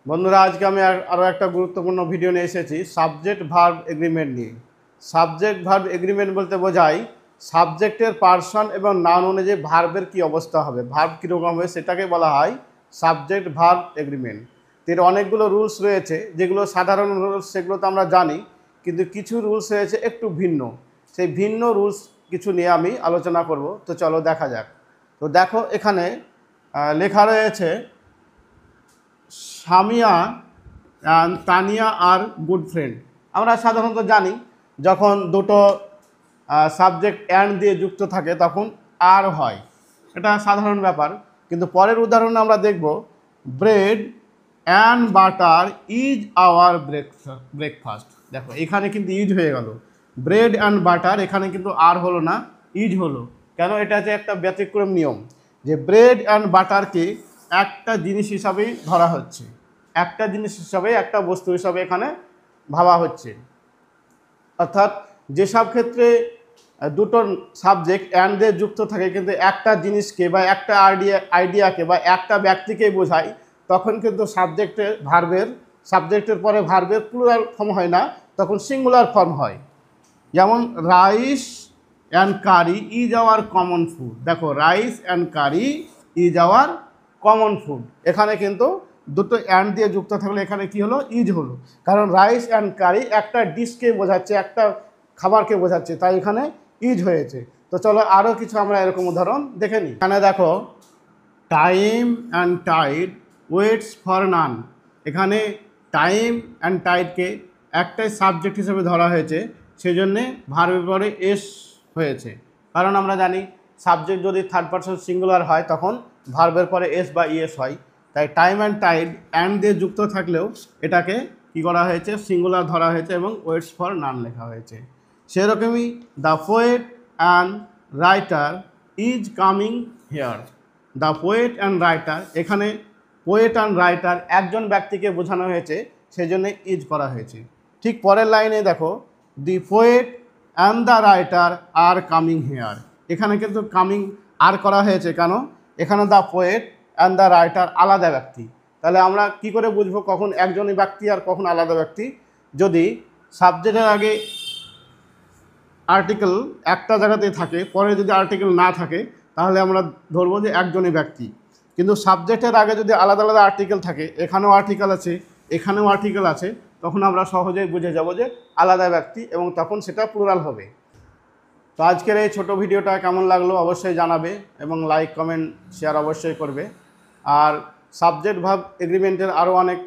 বন্ধুরা, আজকে আমি আরও একটা গুরুত্বপূর্ণ ভিডিও নিয়ে এসেছি সাবজেক্ট ভার্ব এগ্রিমেন্ট নিয়ে। সাবজেক্ট ভার্ব এগ্রিমেন্ট বলতে বোঝায় সাবজেক্টের পার্সন এবং নাউন অনুযায়ী ভার্বের কী অবস্থা হবে, ভার্ব কীরকম হবে সেটাকে বলা হয় সাবজেক্ট ভার্ব এগ্রিমেন্ট। এর অনেকগুলো রুলস রয়েছে, যেগুলো সাধারণ রুলস সেগুলো তো আমরা জানি, কিন্তু কিছু রুলস রয়েছে একটু ভিন্ন। সেই ভিন্ন রুলস কিছু নিয়ে আমি আলোচনা করব। তো চলো দেখা যাক। তো দেখো, এখানে লেখা রয়েছে সামিয়া অ্যান্ড তানিয়া আর গুড ফ্রেন্ড। আমরা সাধারণত জানি যখন দুটো সাবজেক্ট অ্যান্ড দিয়ে যুক্ত থাকে তখন আর হয়, এটা সাধারণ ব্যাপার। কিন্তু পরের উদাহরণে আমরা দেখব bread and butter is our breakfast. দেখো, এখানে কিন্তু ইজ হয়ে গেল, ব্রেড অ্যান্ড বাটার, এখানে কিন্তু আর হলো না, ইজ হলো। কেন? এটা হচ্ছে একটা ব্যতিক্রম নিয়ম যে ব্রেড অ্যান্ড বাটারকে একটা জিনিস হিসাবেই ধরা হচ্ছে, একটা জিনিস হিসাবে, একটা বস্তু হিসাবে এখানে ভাবা হচ্ছে। অর্থাৎ যেসব ক্ষেত্রে দুটো সাবজেক্ট অ্যান্ড দিয়ে যুক্ত থাকে কিন্তু একটা জিনিসকে বা একটা আইডিয়াকে বা একটা ব্যক্তিকেই বোঝায়, তখন কিন্তু সাবজেক্টের পরে ভার্বের প্লুরাল ফর্ম হয় না, তখন সিঙ্গুলার ফর্ম হয়। যেমন rice and curry is our common food. দেখো, rice and curry is our common food, এখানে কিন্তু দুটো অ্যান্ড দিয়ে যুক্ত থাকলে এখানে কি হলো, ইজ হলো। কারণ রাইস অ্যান্ড কারি একটা ডিশকে বোঝাচ্ছে, একটা খাবারকে বোঝাচ্ছে, তাই এখানে ইজ হয়েছে। তো চলো আরও কিছু আমরা এরকম উদাহরণ দেখে নিই। এখানে দেখো time and tide waits for none. এখানে টাইম অ্যান্ড টাইডকে একটাই সাবজেক্ট হিসেবে ধরা হয়েছে, সেই জন্যে ভার্বের পরে এস হয়েছে। কারণ আমরা জানি সাবজেক্ট যদি থার্ড পারসন সিঙ্গুলার হয় তখন ভার্বের পরে এস বা ইএস হয়। তাই টাইম অ্যান্ড টাইড অ্যান্ড দিয়ে যুক্ত থাকলেও এটাকে কী করা হয়েছে, সিঙ্গুলার ধরা হয়েছে এবং ওয়েটস ফর নান লেখা হয়েছে। সেরকমই the poet and writer is coming here. The poet and writer, এখানে পোয়েট অ্যান্ড রাইটার একজন ব্যক্তিকে বোঝানো হয়েছে, সেই জন্যে ইজ করা হয়েছে। ঠিক পরের লাইনে দেখো দি poet and the writer are coming here. এখানে কিন্তু কামিং আর করা হয়েছে, কেন? এখানে the poet and the writer আলাদা ব্যক্তি। তাহলে আমরা কি করে বুঝবো কখন একজনই ব্যক্তি আর কখন আলাদা ব্যক্তি? যদি সাবজেক্টের আগে আর্টিকেল একটা জায়গাতেই থাকে, পরে যদি আর্টিকেল না থাকে, তাহলে আমরা ধরবো যে একজনই ব্যক্তি। কিন্তু সাবজেক্টের আগে যদি আলাদা আলাদা আর্টিকেল থাকে, এখানেও আর্টিকেল আছে, এখানেও আর্টিকেল আছে, তখন আমরা সহজেই বুঝে যাব যে আলাদা ব্যক্তি, এবং তখন সেটা প্লুরাল হবে। তো আজকের এই ছোট ভিডিওটা কেমন লাগলো অবশ্যই জানাবে, এবং লাইক কমেন্ট শেয়ার অবশ্যই করবে। আর সাবজেক্ট ভার্ব এগ্রিমেন্টের আরও অনেক